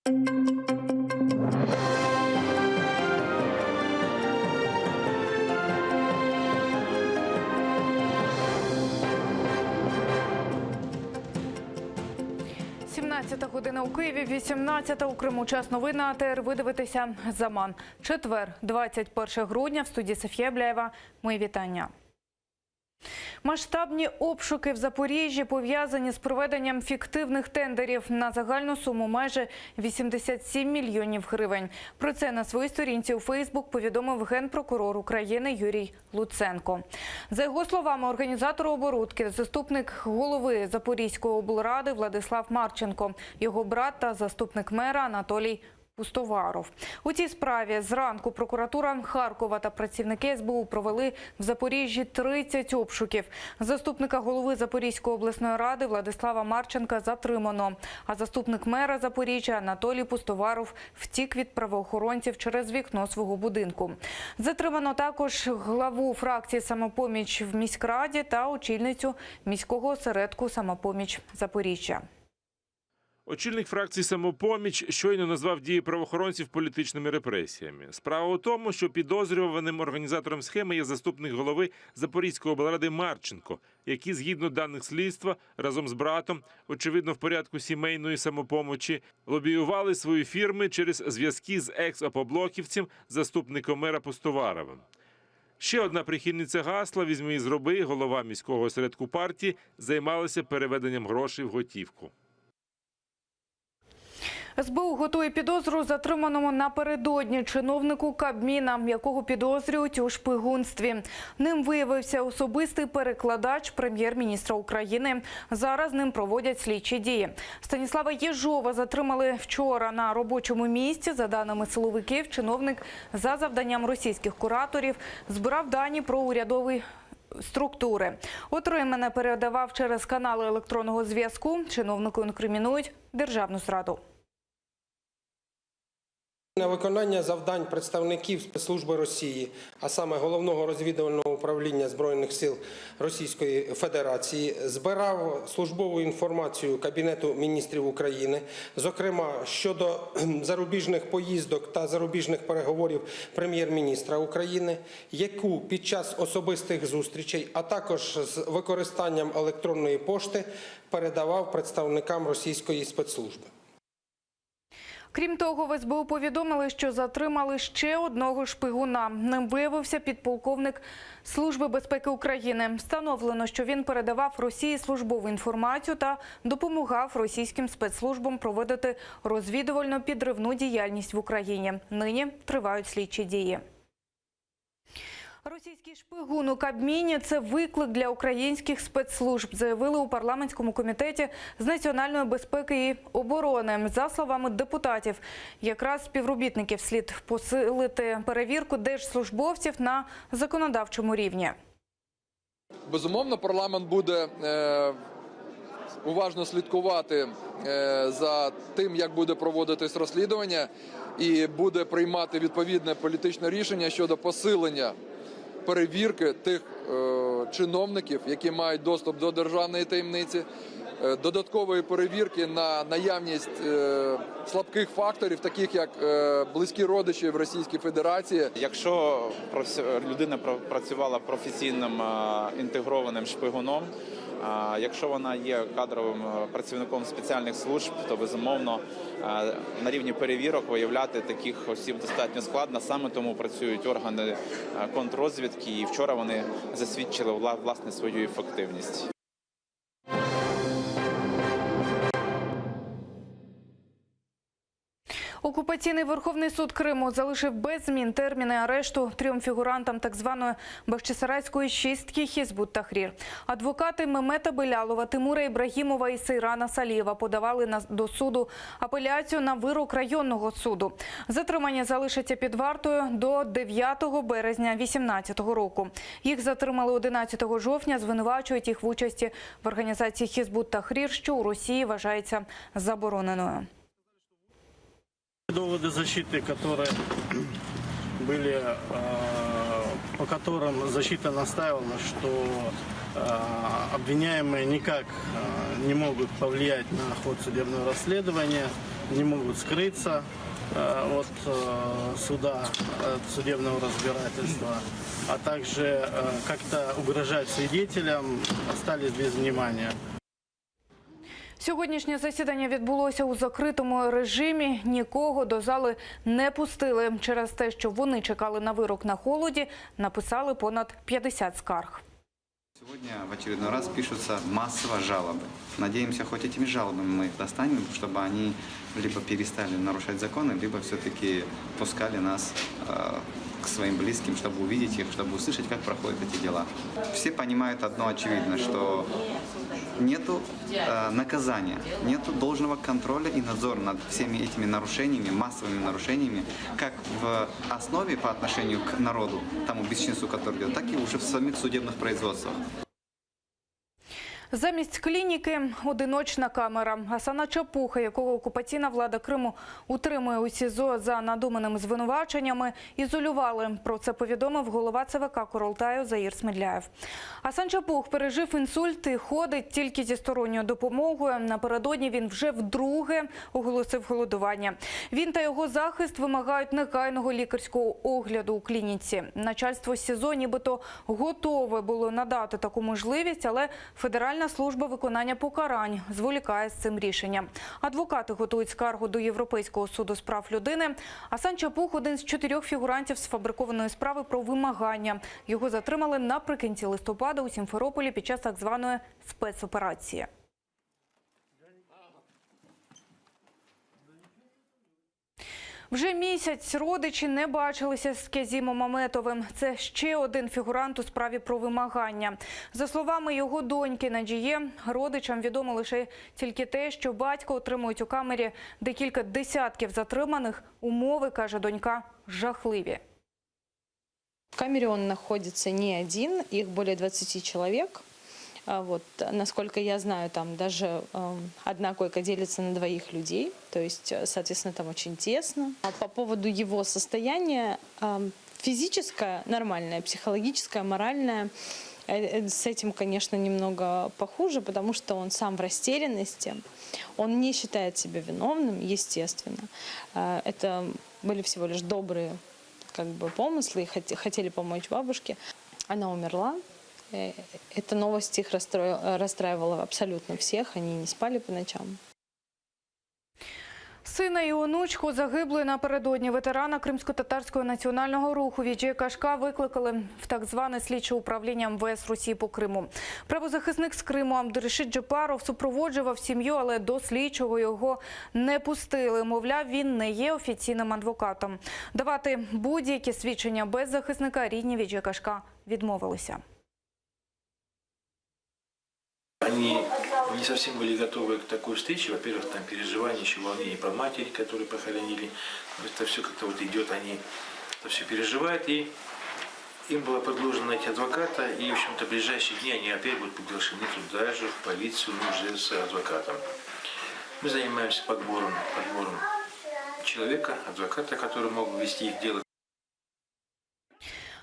Година у Києві, 18-та у Криму. Час новин на АТР. Ви дивитеся «Заман». Четвер, 21 грудня. В студії Софія Бляєва. Мої вітання. Масштабні обшуки в Запоріжжі пов'язані з проведенням фіктивних тендерів на загальну суму майже 87 мільйонів гривень. Про це на своїй сторінці у Фейсбук повідомив генпрокурор України Юрій Луценко. За його словами, організатор оборудки – заступник голови Запорізької облради Владислав Марченко, його брат та заступник мера Анатолій Пустоваров. У цій справі зранку прокуратура Харкова та працівники СБУ провели в Запоріжжі 30 обшуків. Заступника голови Запорізької обласної ради Владислава Марченка затримано, а заступник мера Запоріжжя Анатолій Пустоваров втік від правоохоронців через вікно свого будинку. Затримано також главу фракції «Самопоміч» в міськраді та очільницю міського осередку «Самопоміч Запоріжжя». Очільник фракції «Самопоміч» щойно назвав дії правоохоронців політичними репресіями. Справа у тому, що підозрюваним організатором схеми є заступник голови Запорізької облради Марченко, який, згідно даних слідства, разом з братом, очевидно в порядку сімейної самопомочі, лобіювали свої фірми через зв'язки з екс-опоблоківцем, заступником мера Пустоваровим. Ще одна прихильниця гасла «Візьми і зроби», голова міського осередку партії, займалася переведенням грошей в готівку. СБУ готує підозру затриманому напередодні чиновнику Кабміна, якого підозрюють у шпигунстві. Ним виявився особистий перекладач прем'єр-міністра України. Зараз ним проводять слідчі дії. Станіслава Єжова затримали вчора на робочому місці. За даними силовиків, чиновник за завданням російських кураторів збирав дані про урядовий структури. Отримане передавав через канали електронного зв'язку. Чиновнику інкримінують державну зраду. На виконання завдань представників спецслужби Росії, а саме Головного розвідувального управління Збройних сил Російської Федерації, збирав службову інформацію Кабінету міністрів України, зокрема щодо зарубіжних поїздок та зарубіжних переговорів прем'єр-міністра України, яку під час особистих зустрічей, а також з використанням електронної пошти передавав представникам російської спецслужби. Крім того, в СБУ повідомили, що затримали ще одного шпигуна. Ним виявився підполковник Служби безпеки України. Встановлено, що він передавав Росії службову інформацію та допомагав російським спецслужбам проводити розвідувально-підривну діяльність в Україні. Нині тривають слідчі дії. Російський шпигун у Кабміні – це виклик для українських спецслужб, заявили у парламентському комітеті з національної безпеки і оборони. За словами депутатів, якраз співробітників слід посилити перевірку держслужбовців на законодавчому рівні. Безумовно, парламент буде уважно слідкувати за тим, як буде проводитись розслідування, і буде приймати відповідне політичне рішення щодо посилення перевірки тих чиновників, які мають доступ до державної таємниці, додаткової перевірки на наявність слабких факторів, таких як близькі родичі в Російській Федерації. Якщо людина працювала професійним інтегрованим шпигуном, якщо вона є кадровим працівником спеціальних служб, то, безумовно, на рівні перевірок виявляти таких осіб достатньо складно. Саме тому працюють органи контррозвідки, і вчора вони засвідчили, власне, свою ефективність. Окупаційний Верховний суд Криму залишив без змін терміни арешту трьом фігурантам так званої Бахчисарайської чистки Хізбут Тахрір. Адвокати Мемета Белялова, Тимура Ібрагімова і Сейрана Салієва подавали до суду апеляцію на вирок районного суду. Затримані залишаться під вартою до 9 березня 2018 року. Їх затримали 11 жовтня, звинувачують їх в участі в організації Хізбут Тахрір, що у Росії вважається забороненою. Доводы защиты, которые были, по которым защита настаивала, что обвиняемые никак не могут повлиять на ход судебного расследования, не могут скрыться от суда, от судебного разбирательства, а также как-то угрожать свидетелям, остались без внимания. Сьогоднішнє засідання відбулося у закритому режимі. Нікого до зали не пустили. Через те, що вони чекали на вирок на холоді, написали понад 50 скарг. Сегодня в очередной раз пишутся массово жалобы. Надеемся, хоть этими жалобами мы их достанем, чтобы они либо перестали нарушать законы, либо все-таки пускали нас к своим близким, чтобы увидеть их, чтобы услышать, как проходят эти дела. Все понимают одно очевидно, что нету наказания, нету должного контроля и надзора над всеми этими нарушениями, массовыми нарушениями, как в основе по отношению к народу, тому бесчинству, которое идет, так и уже в самих судебных производствах. Замість клініки – одиночна камера. Гасана Чапуха, якого окупаційна влада Криму утримує у СІЗО за надуманими звинуваченнями, ізолювали. Про це повідомив голова ЦВК Курултаю Заїр Смедляєв. Гасан Чапух пережив інсульт і ходить тільки зі сторонньою допомогою. Напередодні він вже вдруге оголосив голодування. Він та його захист вимагають негайного лікарського огляду у клініці. Начальство СІЗО нібито готове було надати таку можливість, але Федеральна служба виконання покарань зволікає з цим рішенням. Адвокати готують скаргу до Європейського суду з прав людини. Гасан Чапух – один з 4 фігурантів сфабрикованої справи про вимагання. Його затримали наприкінці листопада у Сімферополі під час так званої спецоперації. Вже місяць родичі не бачилися з Кязімом Аметовим. Це ще один фігурант у справі про вимагання. За словами його доньки Надіє, родичам відомо лише тільки те, що батько отримують у камері декілька десятків затриманих. Умови, каже донька, жахливі. В камере он находится не один, их более 20 человек. Вот, насколько я знаю, там даже одна койка делится на 2 людей, то есть, соответственно, там очень тесно. А по поводу его состояния, физическое нормальное, психологическое, моральное, с этим, конечно, немного похуже, потому что он сам в растерянности, он не считает себя виновным, естественно. Это были всего лишь добрые помыслы, и хотели помочь бабушке. Она умерла. Эта новость их расстраивала абсолютно всех, они не спали по ночам. Сина і онучку загиблої напередодні ветерана Кримсько-татарського національного руху Віджея Кашка викликали в так зване слідче управління МВС Росії по Криму. Правозахисник з Криму Абдурашид Джапаров супроводжував сім'ю, але до слідчого його не пустили. Мовляв, він не є офіційним адвокатом. Давати будь-які свідчення без захисника рідні Віджея Кашка відмовилися. Они не совсем были готовы к такой встрече. Во-первых, там переживания, еще волнение про матери, которые похоронили. Это все как-то вот идет, они это все переживают. И им было предложено найти адвоката. И, в общем-то, в ближайшие дни они опять будут приглашены туда же, в полицию, уже с адвокатом. Мы занимаемся подбором человека, адвоката, который мог вести их дело.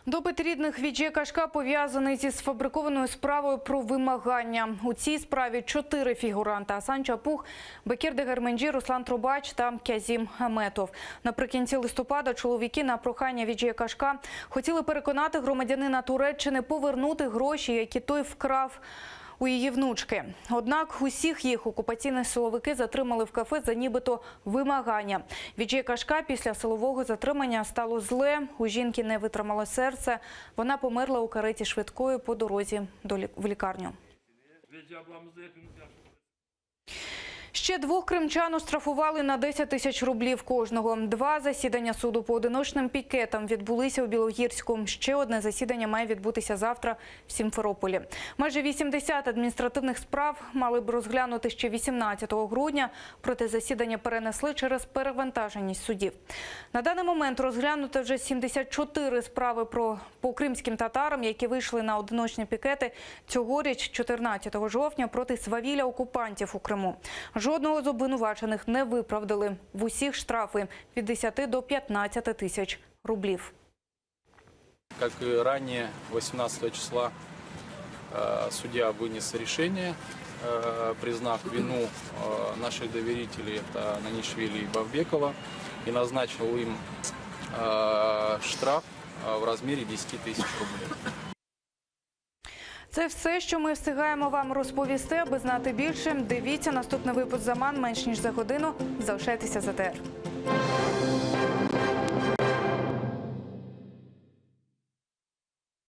Допит рідних Віджея Кашка пов'язаний зі сфабрикованою справою про вимагання. У цій справі 4 фігуранти – Гасан Чапух, Бекір Дегерменджі, Руслан Трубач та Кязім Аметов. Наприкінці листопада чоловіки на прохання Віджея Кашка хотіли переконати громадянина Туреччини повернути гроші, які той вкрав у її внучки. Однак усіх їх окупаційні силовики затримали в кафе за нібито вимагання. Віджея Кашка після силового затримання стало зле, у жінки не витримало серце. Вона померла у кареті швидкої по дорозі в лікарню. Ще 2 кримчан оштрафували на 10 тисяч рублів кожного. 2 засідання суду по одиночним пікетам відбулися у Білогірську. Ще одне засідання має відбутися завтра в Сімферополі. Майже 80 адміністративних справ мали б розглянути ще 18 грудня, проте засідання перенесли через перевантаженість судів. На даний момент розглянуто вже 74 справи по кримським татарам, які вийшли на одиночні пікети цьогоріч 14 жовтня проти свавілля окупантів у Криму. Жодного з обвинувачених не виправдали. В усіх штрафи від 10 до 15 тисяч рублів. Как и ранее, 18 числа судья вынес решение признав вину наших доверителей, это Нанишвили и Бавбекова, и назначил им штраф в размере 10 тысяч рублей. Це все, що ми встигаємо вам розповісти. Аби знати більше, дивіться наступний випуск «Заман» менш ніж за годину. Залишайтеся з АТR.